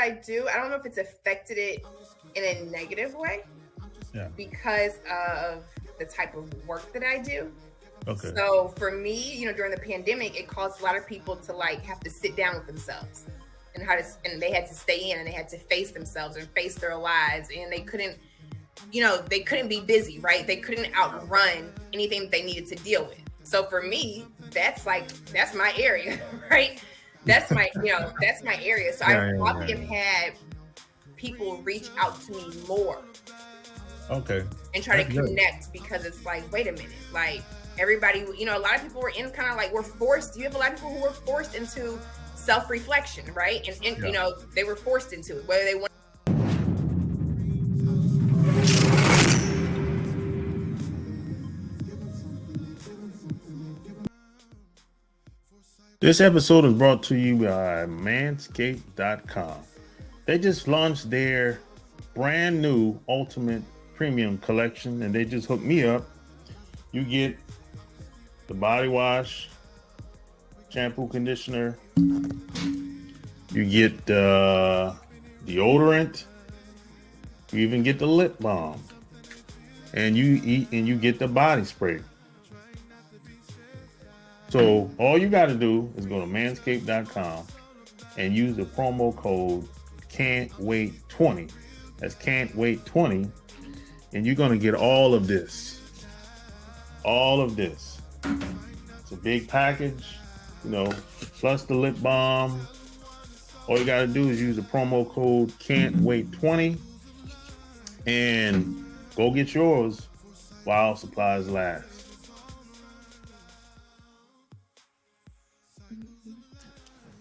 I do, I don't know if it's affected it in a negative way. Yeah. Because of the type of work that I do. Okay. So for me, during the pandemic, it caused a lot of people to like have to sit down with themselves and they had to stay in and they had to face themselves and face their lives, and they couldn't be busy, right? They couldn't outrun anything that they needed to deal with. So for me, that's my area, right? That's my area. So I probably have had people reach out to me more. Okay. And try to connect because it's like, wait a minute, like everybody, a lot of people were in kind of like, we're forced. You have a lot of people who were forced into self-reflection, right? And they were forced into it, whether they want. This episode is brought to you by Manscaped.com. They just launched their brand new Ultimate Premium collection, and they just hooked me up. You get the body wash, shampoo, conditioner. You get deodorant. You even get the lip balm, and you get the body spray. So all you got to do is go to manscaped.com and use the promo code CAN'TWAIT20. That's CAN'TWAIT20, and you're gonna get all of this. All of this. It's a big package, plus the lip balm. All you gotta do is use the promo code CAN'TWAIT20 and go get yours while supplies last.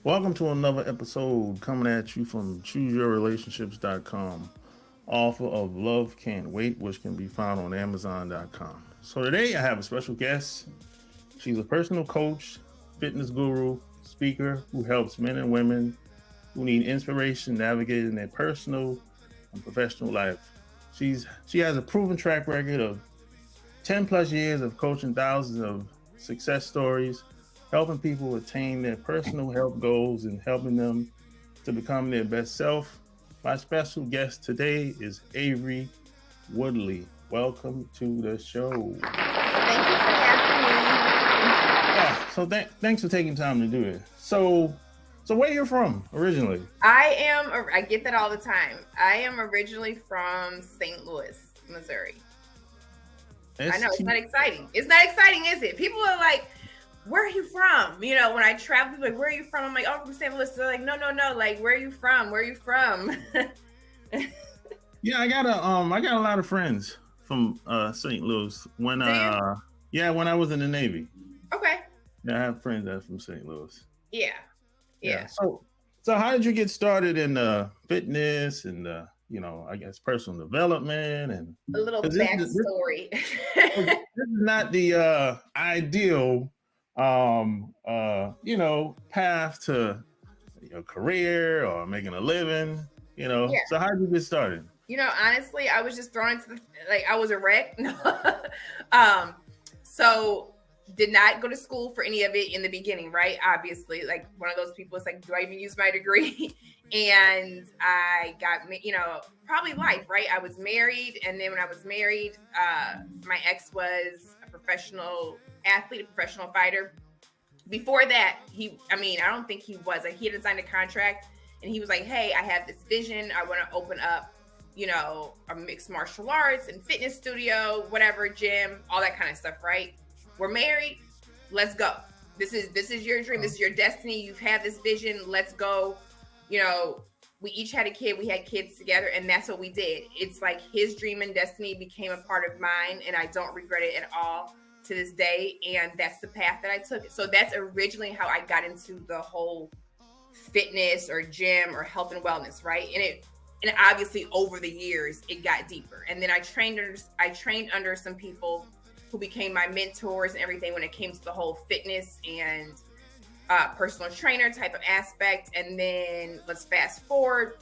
Welcome to another episode coming at you from ChooseYourRelationships.com, author of Love Can't Wait, which can be found on Amazon.com. So today I have a special guest. She's a personal coach, fitness guru, speaker who helps men and women who need inspiration navigating their personal and professional life. She has a proven track record of 10 plus years of coaching thousands of success stories, helping people attain their personal health goals and helping them to become their best self. My special guest today is Averi Woodley. Welcome to the show. Thank you for having me. Yeah, so thanks for taking time to do it. So where you're from originally? I get that all the time. I am originally from St. Louis, Missouri. I know, it's not exciting. It's not exciting, is it? People are like, where are you from? When I travel, people are like, where are you from? I'm like, oh, I'm from St. Louis. They're like, no. Like, where are you from? Where are you from? Yeah, I got a lot of friends from St. Louis. When I was in the Navy. Okay. Yeah, I have friends that are from St. Louis. Yeah. So how did you get started in fitness and I guess personal development and a little backstory? This is not the ideal path to your career or making a living, Yeah. So how did you get started? Honestly, I was just thrown into I was a wreck. So did not go to school for any of it in the beginning, right? Obviously, like one of those people is like, do I even use my degree? And I got, probably life, right? I was married. And then when I was married, my ex was a professional athlete, a professional fighter. Before that, I don't think he was. Like, he had signed a contract and he was like, hey, I have this vision. I want to open up, a mixed martial arts and fitness studio, whatever, gym, all that kind of stuff, right? We're married. Let's go. This is your dream. This is your destiny. You've had this vision. Let's go. We each had a kid. We had kids together, and that's what we did. It's like his dream and destiny became a part of mine, and I don't regret it at all to this day. And that's the path that I took. So that's originally how I got into the whole fitness or gym or health and wellness, right? And obviously over the years it got deeper. And then I trained under some people who became my mentors and everything when it came to the whole fitness and personal trainer type of aspect. And then let's fast forward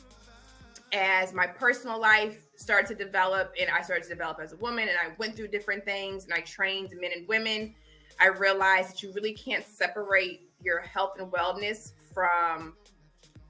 as my personal life started to develop, and I started to develop as a woman, and I went through different things, and I trained men and women. I realized that you really can't separate your health and wellness from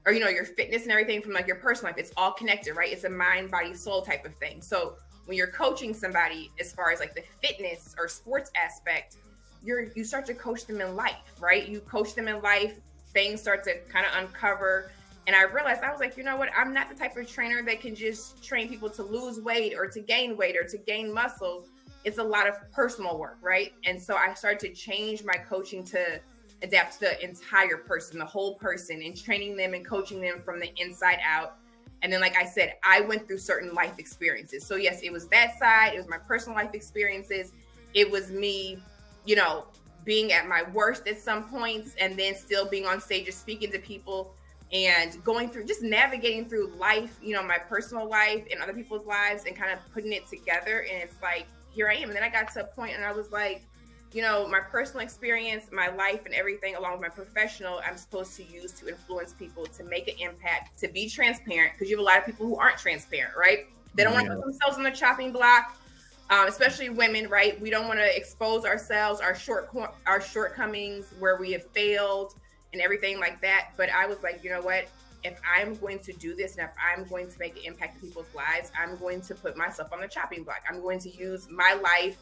or, you know, your fitness and everything from like your personal life. It's all connected, right? It's a mind, body, soul type of thing. So when you're coaching somebody as far as like the fitness or sports aspect, you start to coach them in life, right? You coach them in life, things start to kind of uncover. And I realized, I was like, you know what? I'm not the type of trainer that can just train people to lose weight or to gain weight or to gain muscle. It's a lot of personal work, right? And so I started to change my coaching to adapt to the entire person, the whole person, and training them and coaching them from the inside out. And then, like I said, I went through certain life experiences. So yes, it was that side. It was my personal life experiences. It was me, you know, being at my worst at some points, and then still being on stages speaking to people and going through, just navigating through life, you know, my personal life and other people's lives, and kind of putting it together. And it's like, here I am. And then I got to a point and I was like, you know, my personal experience, my life and everything, along with my professional, I'm supposed to use to influence people, to make an impact, to be transparent, because you have a lot of people who aren't transparent, right? They don't want to put themselves on the chopping block, especially women, right? We don't want to expose ourselves, our shortcomings, where we have failed and everything like that. But I was like, you know what? If I'm going to do this, and if I'm going to make an impact in people's lives, I'm going to put myself on the chopping block. I'm going to use my life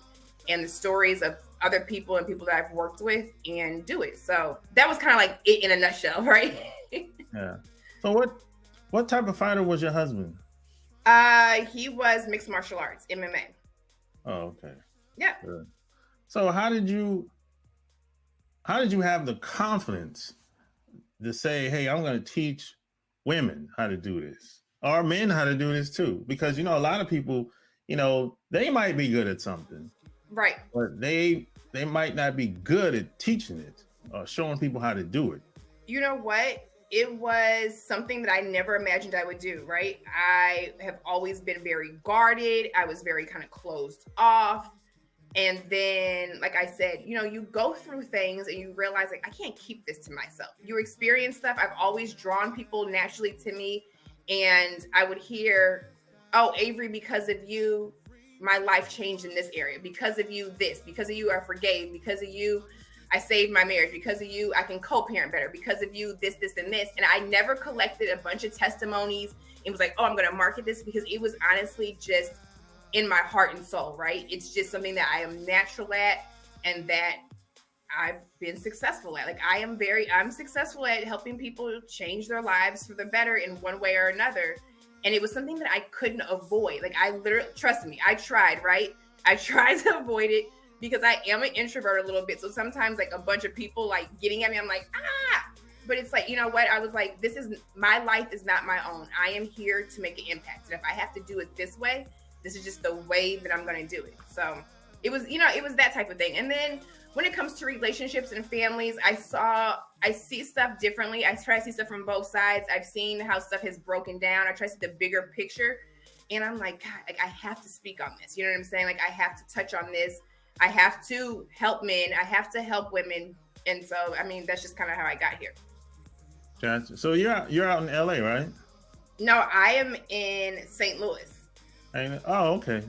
and the stories of other people and people that I've worked with and do it. So that was kind of like it in a nutshell, right? Yeah. So what type of fighter was your husband? He was mixed martial arts, MMA. Oh, okay. Yeah. Good. So how did you have the confidence to say, hey, I'm going to teach women how to do this, or men how to do this too? Because, you know, a lot of people, you know, they might be good at something, right, but they might not be good at teaching it or showing people how to do it. You know what? It was something that I never imagined I would do, right? I have always been very guarded. I was very kind of closed off. And then, like I said, you know, you go through things and you realize, like, I can't keep this to myself. You experience stuff. I've always drawn people naturally to me. And I would hear, oh, Avery, because of you, my life changed in this area. Because of you, this. Because of you, I forgave. Because of you, I saved my marriage. Because of you, I can co-parent better. Because of you, this, and this. And I never collected a bunch of testimonies. It was like, oh, I'm going to market this, because it was honestly just in my heart and soul, right? It's just something that I am natural at, and that I've been successful at. Like, I'm successful at helping people change their lives for the better in one way or another. And it was something that I couldn't avoid. Like, I literally, trust me, I tried, right? I tried to avoid it, because I am an introvert a little bit. So sometimes, like, a bunch of people like getting at me, I'm like, ah. But it's like, you know what? I was like, my life is not my own. I am here to make an impact. And if I have to do it this way, this is just the way that I'm going to do it. So it was, you know, it was that type of thing. And then when it comes to relationships and families, I see stuff differently. I try to see stuff from both sides. I've seen how stuff has broken down. I try to see the bigger picture. And I'm like, God, like, I have to speak on this. You know what I'm saying? Like, I have to touch on this. I have to help men. I have to help women. And so, I mean, that's just kind of how I got here. Gotcha. So you're out in LA, right? No, I am in St. Louis. Oh, okay.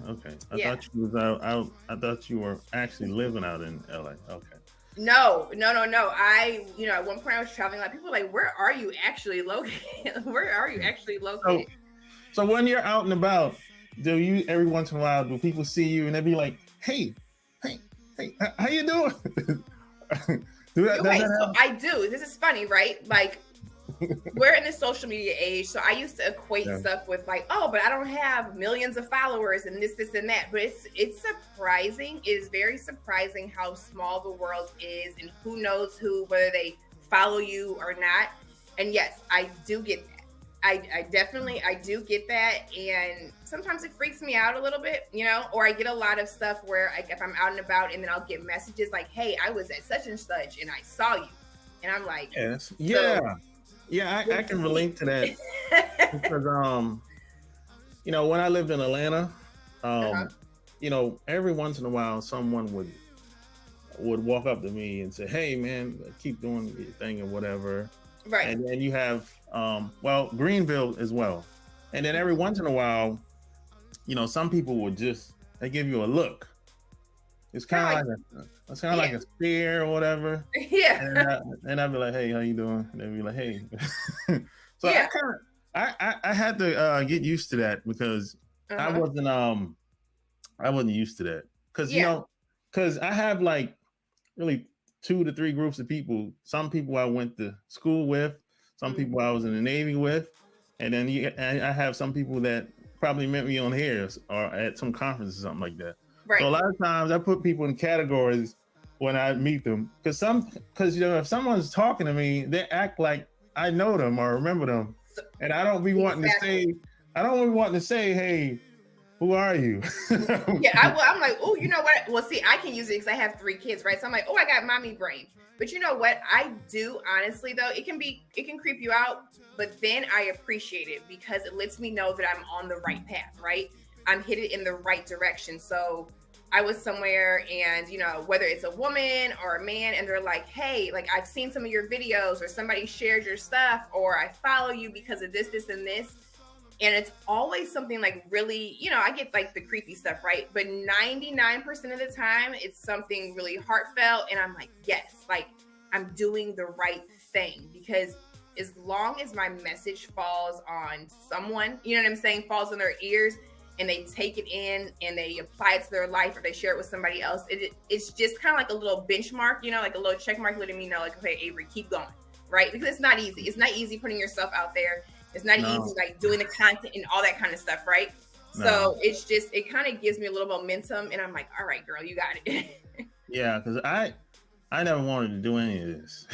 I thought you was out. I thought you were actually living out in LA. Okay. No. I, you know, at one point I was traveling. Like, people were like, "Where are you actually located? Where are you actually located?" So when you're out and about, do you every once in a while do people see you and they be like, "Hey, how you doing?" I do. This is funny, right? Like, we're in the social media age, so I used to equate stuff with like, oh, but I don't have millions of followers and this and that. But it's surprising. It is very surprising how small the world is, and who knows whether they follow you or not. And yes, I do get that. I definitely do get that, and sometimes it freaks me out a little bit, you know. Or I get a lot of stuff where, like, if I'm out and about, and then I'll get messages like, "Hey, I was at such and such, and I saw you," and I'm like, "Yes, yeah." So, yeah, I can relate to that because, you know, when I lived in Atlanta, you know, every once in a while, someone would walk up to me and say, "Hey, man, keep doing your thing or whatever." Right. And then you have, Greenville as well. And then every once in a while, you know, some people would they give you a look. It's kind of like a stare or whatever. Yeah. And I'd be like, "Hey, how you doing?" And they'd be like, "Hey." So I had to get used to that because I wasn't used to that. Because because I have like really 2 to 3 groups of people. Some people I went to school with, some people I was in the Navy with, and then I have some people that probably met me on here or at some conference or something like that. Right. So a lot of times I put people in categories when I meet them because if someone's talking to me, they act like I know them or remember them, and I don't be wanting to say, hey, who are you? I'm like, oh, you know what? Well, see, I can use it because I have 3 kids, right? So I'm like, oh, I got mommy brain. But you know what? I do, honestly, though, it can creep you out, but then I appreciate it because it lets me know that I'm on the right path, right? I'm headed in the right direction. So I was somewhere and, whether it's a woman or a man, and they're like, hey, like I've seen some of your videos or somebody shared your stuff or I follow you because of this, this, and this. And it's always something like really, I get like the creepy stuff, right? But 99% of the time, it's something really heartfelt. And I'm like, yes, like I'm doing the right thing. Because as long as my message falls on someone, you know what I'm saying, falls on their ears and they take it in and they apply it to their life or they share it with somebody else, it's just kind of like a little benchmark, like a little check mark letting me know, like, okay, Avery, keep going, right? Because it's not easy. It's not easy putting yourself out there. It's not easy, like doing the content and all that kind of stuff, right? No. So it's just, it kind of gives me a little momentum and I'm like, all right, girl, you got it. Yeah, because I never wanted to do any of this.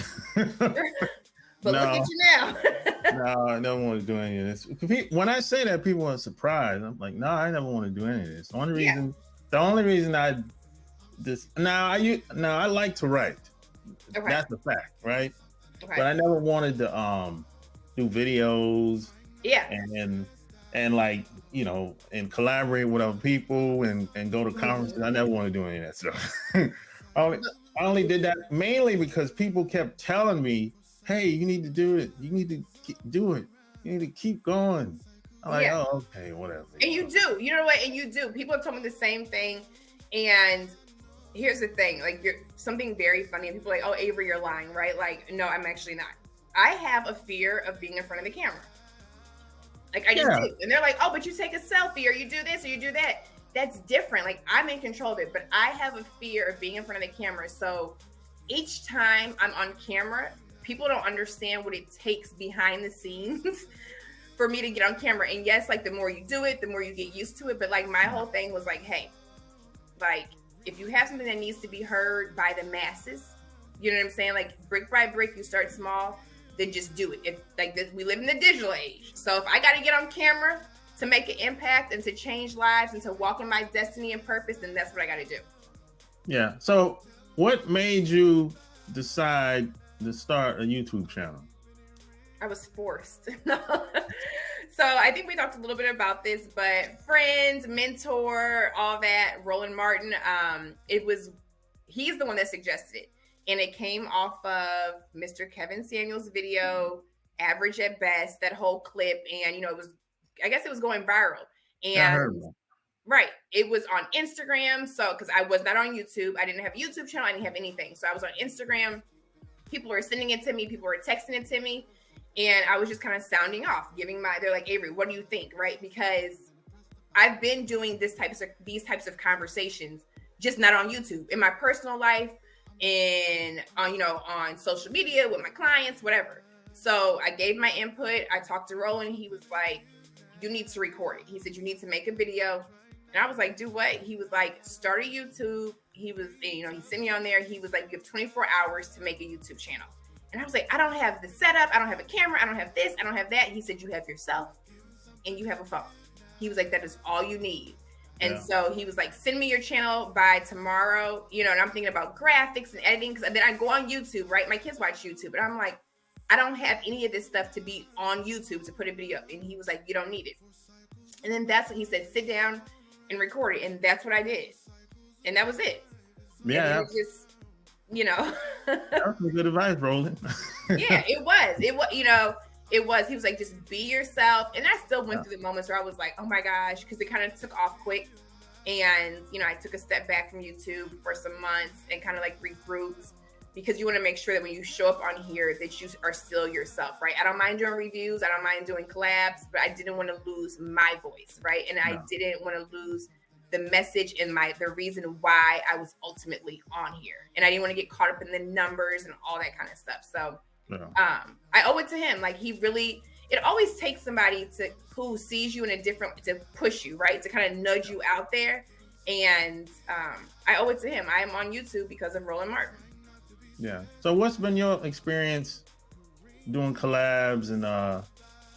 But look at you now. No, I never wanted to do any of this. When I say that, people are surprised. I'm like, no, I never want to do any of this. The only reason I like to write. Okay. That's the fact, right? Okay. But I never wanted to do videos. Yeah. And like, and collaborate with other people and go to conferences. I never want to do any of that stuff. I only did that mainly because people kept telling me, hey, you need to do it. You need to do it. You need to keep going. I'm like, oh, okay, whatever. And you do. You know what? And you do. People have told me the same thing. And here's the thing. Like, you're something very funny. And people are like, oh, Avery, you're lying, right? Like, no, I'm actually not. I have a fear of being in front of the camera. Like, I just do. And they're like, oh, but you take a selfie or you do this or you do that. That's different. Like, I'm in control of it. But I have a fear of being in front of the camera. So each time I'm on camera, people don't understand what it takes behind the scenes for me to get on camera. And yes, like the more you do it, the more you get used to it. But like my whole thing was like, hey, like if you have something that needs to be heard by the masses, you know what I'm saying? Like brick by brick, you start small, then just do it. If like this, we live in the digital age. So if I got to get on camera to make an impact and to change lives and to walk in my destiny and purpose, then that's what I got to do. Yeah. So what made you decide to start a YouTube channel? I was forced. So I think we talked a little bit about this, but friends, mentor, all that, Roland Martin, he's the one that suggested it. And it came off of Mr. Kevin Samuel's video, Average at Best, that whole clip. And, I guess it was going viral. And right, it was on Instagram. So, because I was not on YouTube, I didn't have a YouTube channel, I didn't have anything. So I was on Instagram. People were sending it to me. People were texting it to me. And I was just kind of sounding off, they're like, Avery, what do you think? Right? Because I've been doing these types of conversations, just not on YouTube, in my personal life and on social media with my clients, whatever. So I gave my input. I talked to Roland. He was like, you need to record it. He said, you need to make a video. And I was like, do what? He was like, start a YouTube. He was, he sent me on there. He was like, you have 24 hours to make a YouTube channel. And I was like, I don't have the setup. I don't have a camera. I don't have this. I don't have that. He said, you have yourself and you have a phone. He was like, that is all you need. And so he was like, send me your channel by tomorrow. And I'm thinking about graphics and editing. Cause then I go on YouTube, right? My kids watch YouTube. And I'm like, I don't have any of this stuff to be on YouTube to put a video up. And he was like, you don't need it. And then that's what he said, sit down and record it. And that's what I did. And that was it. Yeah. And it was just, That's some good advice, Roland. Yeah, it was. It was. He was like, just be yourself. And I still went through the moments where I was like, oh my gosh, because it kind of took off quick. And, I took a step back from YouTube for some months and kind of like regrouped. because you want to make sure that when you show up on here that you are still yourself, right? I don't mind doing reviews, I don't mind doing collabs, but I didn't want to lose my voice, right? And I didn't want to lose the message and the reason why I was ultimately on here. And I didn't want to get caught up in the numbers and all that kind of stuff. So I owe it to him. Like, he really, it always takes somebody who sees you in a different, to push you, right? To kind of nudge you out there. And I owe it to him. I am on YouTube because of Roland Martin. Yeah. So what's been your experience doing collabs and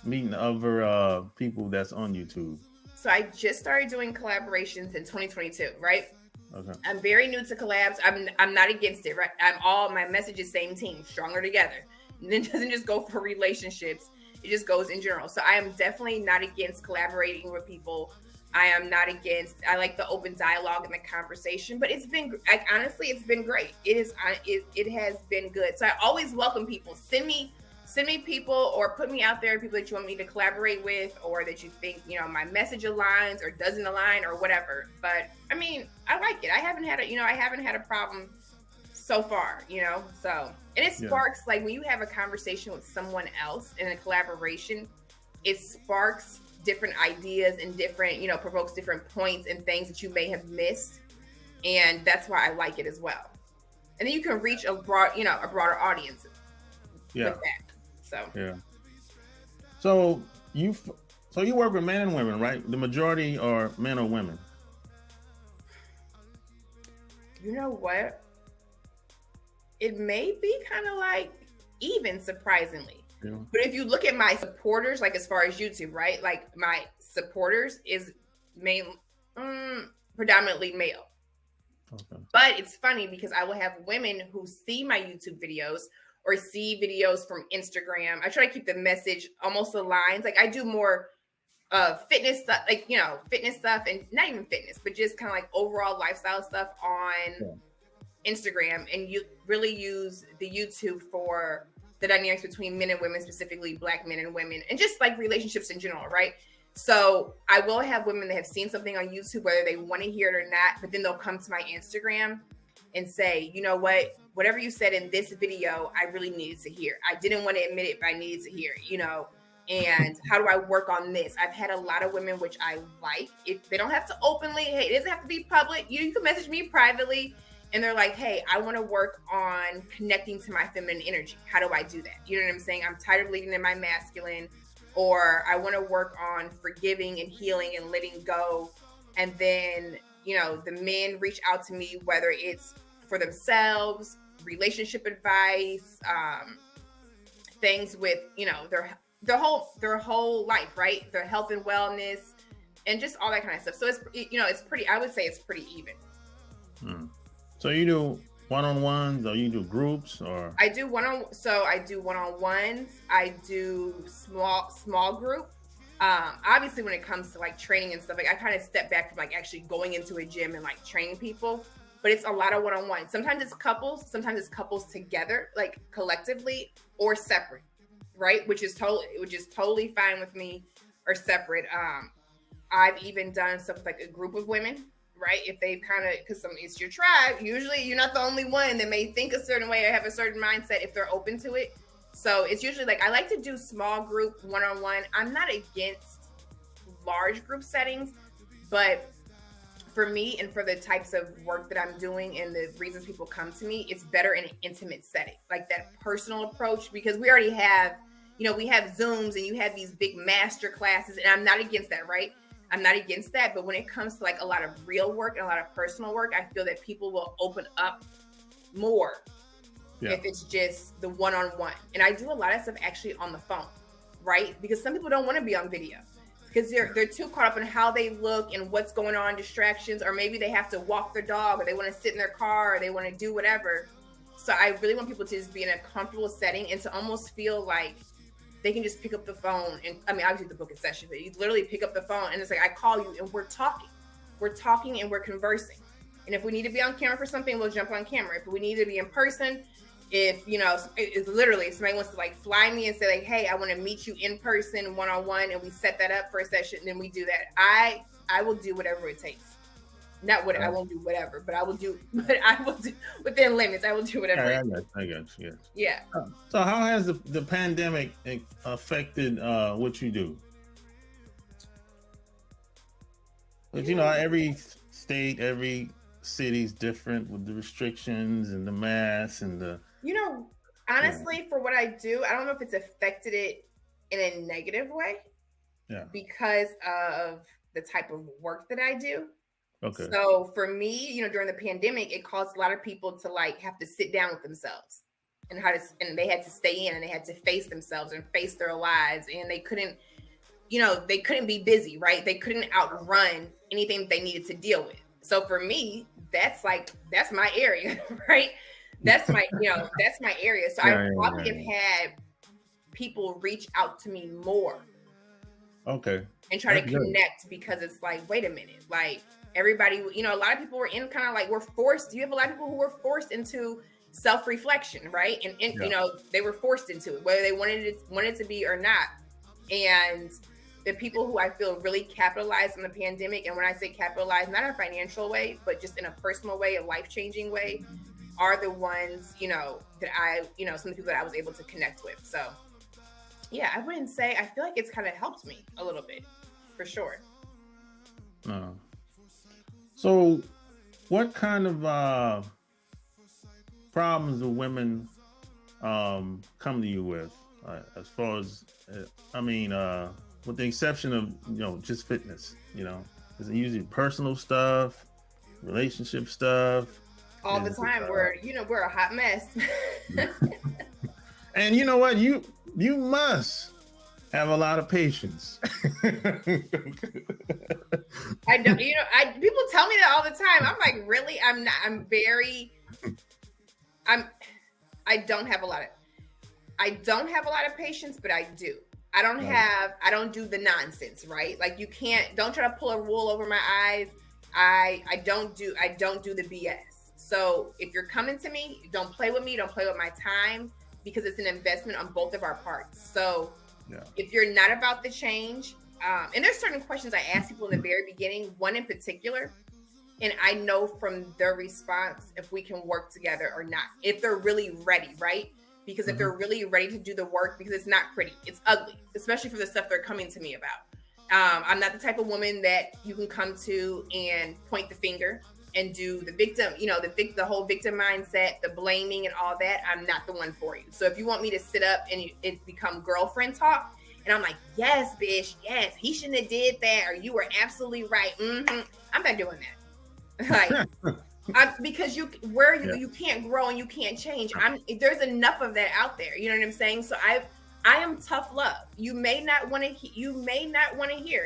meeting other people that's on YouTube? So I just started doing collaborations in 2022, right? Okay. I'm very new to collabs. I'm not against it, right? My message is same team, stronger together. And it doesn't just go for relationships. It just goes in general. So I am definitely not against collaborating with people. I am not against, I like the open dialogue and the conversation, but it's been, like, honestly, it's been great. It has been good. So I always welcome people. Send me people, or put me out there, people that you want me to collaborate with, or that you think, you know, my message aligns or doesn't align or whatever. But I mean, I like it. I haven't had a problem so far, you know? So, and it sparks, like, when you have a conversation with someone else in a collaboration, it sparks different ideas and different, you know, provokes different points and things that you may have missed. And that's why I like it as well. And then you can reach a broader audience with that. So So you work with men and women, right? The majority are men or women? You know what? It may be kind of like even, surprisingly. Yeah. But if you look at my supporters, like as far as YouTube, right? Like my supporters is predominantly male. Okay. But it's funny because I will have women who see my YouTube videos or see videos from Instagram. I try to keep the message almost aligned. Like, I do more fitness stuff, like, you know, fitness stuff, and not even fitness, but just kind of like overall lifestyle stuff on Instagram. And you really use the YouTube for the dynamics between men and women, specifically Black men and women, and just like relationships in general, right? So I will have women that have seen something on YouTube, whether they want to hear it or not, but then they'll come to my Instagram and say, you know what, whatever you said in this video, I really needed to hear. I didn't want to admit it, but I needed to hear it, you know? And how do I work on this? I've had a lot of women, which I like. If they don't have to openly, hey, it doesn't have to be public. You can message me privately. And they're like, hey, I want to work on connecting to my feminine energy. How do I do that? You know what I'm saying? I'm tired of leading in my masculine, or I want to work on forgiving and healing and letting go. And then, you know, the men reach out to me, whether it's for themselves, relationship advice, things with, you know, their whole life, right? Their health and wellness, and just all that kind of stuff. So it's, you know, it's pretty, I would say it's pretty even. So you do one-on-ones, or you do groups, or? I do one-on-ones. I do small group. Obviously, when it comes to like training and stuff, like I kind of step back from like actually going into a gym and like training people. But it's a lot of one-on-one. Sometimes it's couples together, like collectively, or separate, right? Which is totally fine with me, or separate. I've even done stuff with like a group of women, right? If they kind of, because it's your tribe. Usually you're not the only one that may think a certain way or have a certain mindset if they're open to it. So it's usually like, I like to do small group one-on-one. I'm not against large group settings, but for me and for the types of work that I'm doing and the reasons people come to me, it's better in an intimate setting, like that personal approach, because we already have, you know, we have Zooms and you have these big master classes, and I'm not against that, right? I'm not against that. But when it comes to like a lot of real work and a lot of personal work, I feel that people will open up more if it's just the one-on-one. And I do a lot of stuff actually on the phone, right? Because some people don't want to be on video because they're too caught up in how they look and what's going on, distractions, or maybe they have to walk their dog, or they want to sit in their car, or they want to do whatever. So I really want people to just be in a comfortable setting and to almost feel like they can just pick up the phone. And I mean, obviously the book is session, but you literally pick up the phone and it's like, I call you and we're talking and we're conversing. And if we need to be on camera for something, we'll jump on camera. If we need to be in person, if, you know, it's literally, if somebody wants to like fly me and say like, hey, I want to meet you in person, one-on-one, and we set that up for a session, then we do that. I will do whatever it takes. Not what I won't do whatever, but I will do within limits. I will do whatever. I got you. Yeah. So how has the pandemic affected what you do? But every state, every city's different with the restrictions and the masks and the. Honestly, for what I do, I don't know if it's affected it in a negative way. Yeah. Because of the type of work that I do. Okay. So for me, during the pandemic, it caused a lot of people to have to sit down with themselves and they had to stay in and they had to face themselves and face their lives, and they couldn't be busy, right? They couldn't outrun anything that they needed to deal with. So for me, that's my area, right? That's my area. So I probably have had people reach out to me more. Okay. And try to connect because it's like, wait a minute, everybody, a lot of people were in kind of we're forced. You have a lot of people who were forced into self-reflection, right? And they were forced into it, whether they wanted to be or not. And the people who I feel really capitalized on the pandemic, and when I say capitalized, not in a financial way, but just in a personal way, a life-changing way, are the ones, that I, some of the people that I was able to connect with. So yeah, I wouldn't say, I feel like it's kind of helped me a little bit, for sure. So what kind of problems do women come to you with, as far as, with the exception of, just fitness, is it usually personal stuff, relationship stuff? All the time. We're a hot mess. And you know what? You must have a lot of patience. I don't, people tell me that all the time. I'm like, really? I'm not. I don't have a lot of patience, but I do. I don't do the nonsense, right? Don't try to pull a wool over my eyes. I don't do the BS. So if you're coming to me, don't play with me. Don't play with my time, because it's an investment on both of our parts. So if you're not about the change, and there's certain questions I ask people in the very beginning, one in particular, and I know from their response if we can work together or not, if they're really ready, right? Because if they're really ready to do the work, because it's not pretty, it's ugly, especially for the stuff they're coming to me about. I'm not the type of woman that you can come to and point the finger and do the victim, the whole victim mindset, the blaming and all that. I'm not the one for you. So if you want me to sit up and it become girlfriend talk, and I'm like, yes, bitch, yes, he shouldn't have did that, or you were absolutely right. I'm not doing that. Because you can't grow and you can't change. There's enough of that out there. You know what I'm saying? So I am tough love. You may not want to hear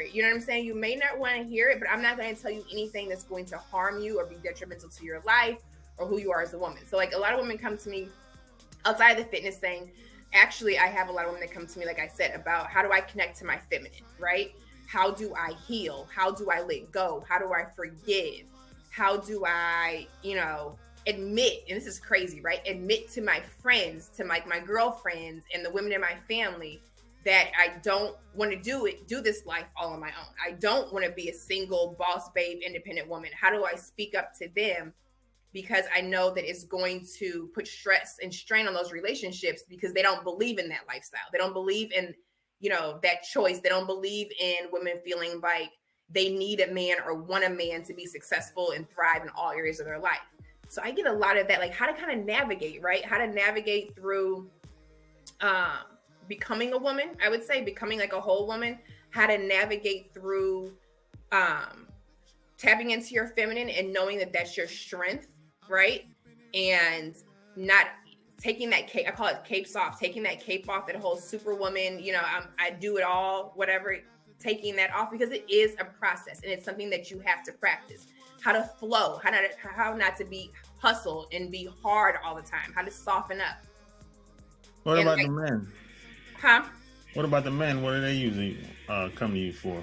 it. You know what I'm saying? You may not want to hear it, but I'm not going to tell you anything that's going to harm you or be detrimental to your life or who you are as a woman. So a lot of women come to me outside of the fitness thing. Actually, I have a lot of women that come to me, like I said, about how do I connect to my feminine, right? How do I heal? How do I let go? How do I forgive? How do I, admit, and this is crazy, right? Admit to my friends, to my girlfriends and the women in my family that I don't want to do this life all on my own. I don't want to be a single boss babe, independent woman. How do I speak up to them? Because I know that it's going to put stress and strain on those relationships, because they don't believe in that lifestyle. They don't believe in, that choice. They don't believe in women feeling like they need a man or want a man to be successful and thrive in all areas of their life. So I get a lot of that, how to kind of navigate, right? How to navigate through becoming a woman, I would say, becoming a whole woman, how to navigate through tapping into your feminine and knowing that that's your strength, right? And not taking that cape, I call it capes off, taking that cape off, that whole superwoman, I do it all, whatever, taking that off, because it is a process and it's something that you have to practice. How to flow, how not to be hustle and be hard all the time, how to soften up. What about the men? Huh? What about the men? What do they usually come to you for?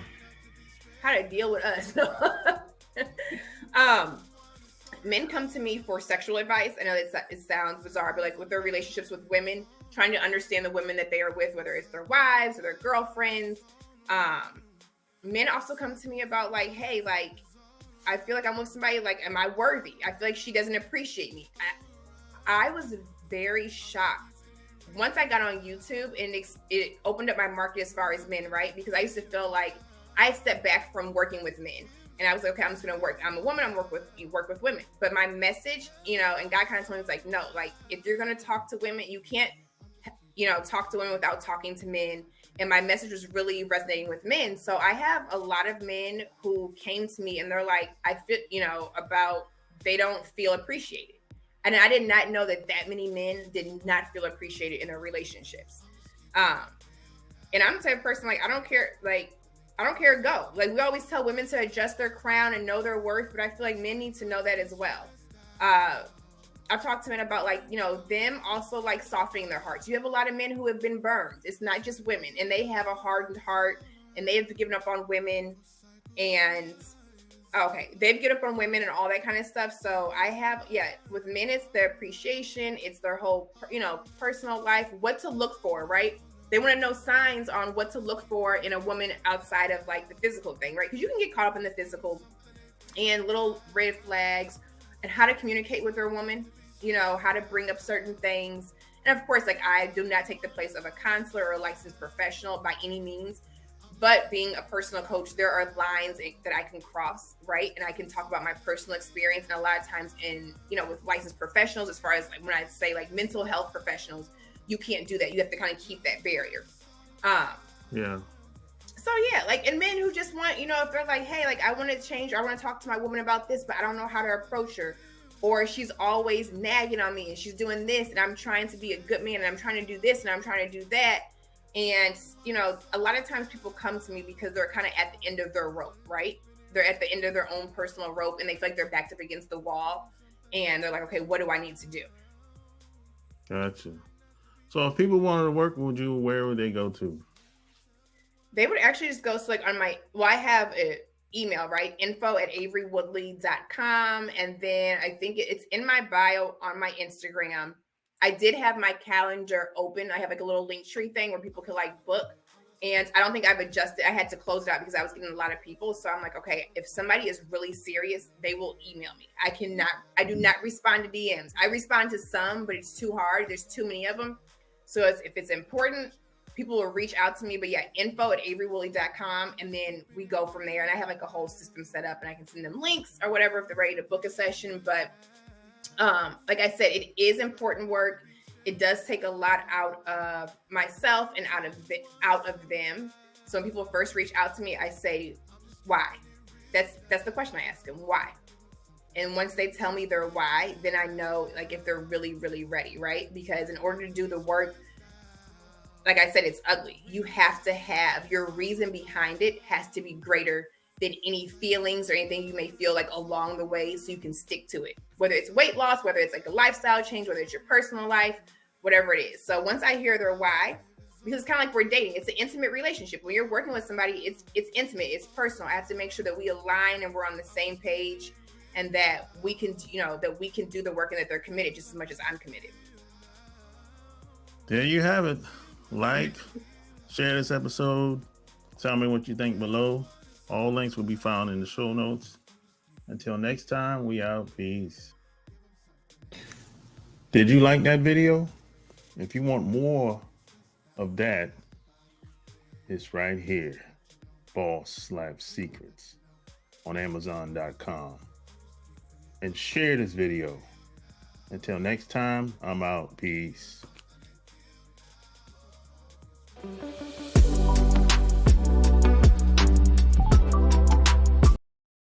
How to deal with us. Men come to me for sexual advice. I know it sounds bizarre, but with their relationships with women, trying to understand the women that they are with, whether it's their wives or their girlfriends. Men also come to me about hey, I feel like I'm with somebody, like, am I worthy? I feel like she doesn't appreciate me. I was very shocked once I got on YouTube, and it opened up my market as far as men, right? Because I used to feel like I stepped back from working with men, and I was like, okay, I'm just gonna work. I'm a woman. I'm work with women. But my message, and God kind of told me, it's like, no, like, if you're gonna talk to women, you can't, talk to women without talking to men. And my message was really resonating with men. So I have a lot of men who came to me and they're like, I feel, about they don't feel appreciated. And I did not know that many men did not feel appreciated in their relationships. And I'm the type of person, like, I don't care, go. Like, we always tell women to adjust their crown and know their worth, but I feel like men need to know that as well. I've talked to men about, like, them also, like, softening their hearts. You have a lot of men who have been burned. It's not just women, and they have a hardened heart, and they have given up on women, and they've given up on women and all that kind of stuff. So I have, with men, it's their appreciation, it's their whole, personal life, what to look for, right? They want to know signs on what to look for in a woman outside of, like, the physical thing, right? Because you can get caught up in the physical and little red flags, and how to communicate with your woman, how to bring up certain things. And of course, like, I do not take the place of a counselor or a licensed professional by any means, but being a personal coach, there are lines that I can cross, right? And I can talk about my personal experience. And a lot of times with licensed professionals, as far as, like, when I say, like, mental health professionals, you can't do that. You have to kind of keep that barrier. Yeah. So like, and men who just want, if they're like, hey, like, I want to change, or I want to talk to my woman about this, but I don't know how to approach her, or she's always nagging on me and she's doing this, and I'm trying to be a good man, and I'm trying to do this, and I'm trying to do that. And, a lot of times people come to me because they're kind of at the end of their rope, right? They're at the end of their own personal rope, and they feel like they're backed up against the wall, and they're like, okay, what do I need to do? Gotcha. So if people wanted to work with you, where would they go to? They would actually just go select on I have an email, right? info@averiwoodley.com. And then I think it's in my bio on my Instagram. I did have my calendar open. I have, like, a little link tree thing where people could, like, book. And I don't think I've adjusted. I had to close it out because I was getting a lot of people. So I'm like, okay, if somebody is really serious, they will email me. I do not respond to DMs. I respond to some, but it's too hard. There's too many of them. So if it's important, people will reach out to me. But info@averiwoodley.com, and then we go from there. And I have, like, a whole system set up, and I can send them links or whatever if they're ready to book a session. But like I said, it is important work. It does take a lot out of myself and out of them. So when people first reach out to me, I say, why? That's the question I ask them, why? And once they tell me their why, then I know, like, if they're really, really ready, right? Because in order to do the work, like I said, it's ugly. You have to have your reason behind it has to be greater than any feelings or anything you may feel, like, along the way, so you can stick to it. Whether it's weight loss, whether it's, like, a lifestyle change, whether it's your personal life, whatever it is. So once I hear their why, because it's kind of like we're dating, it's an intimate relationship. When you're working with somebody, it's intimate, it's personal. I have to make sure that we align and we're on the same page, and that we can, that we can do the work, and that they're committed just as much as I'm committed. There you have it. Like, share this episode. Tell me what you think below. All links will be found in the show notes. Until next time, we out. Peace. Did you like that video? If you want more of that, it's right here. Boss Slap Secrets on Amazon.com. And share this video. Until next time, I'm out. Peace.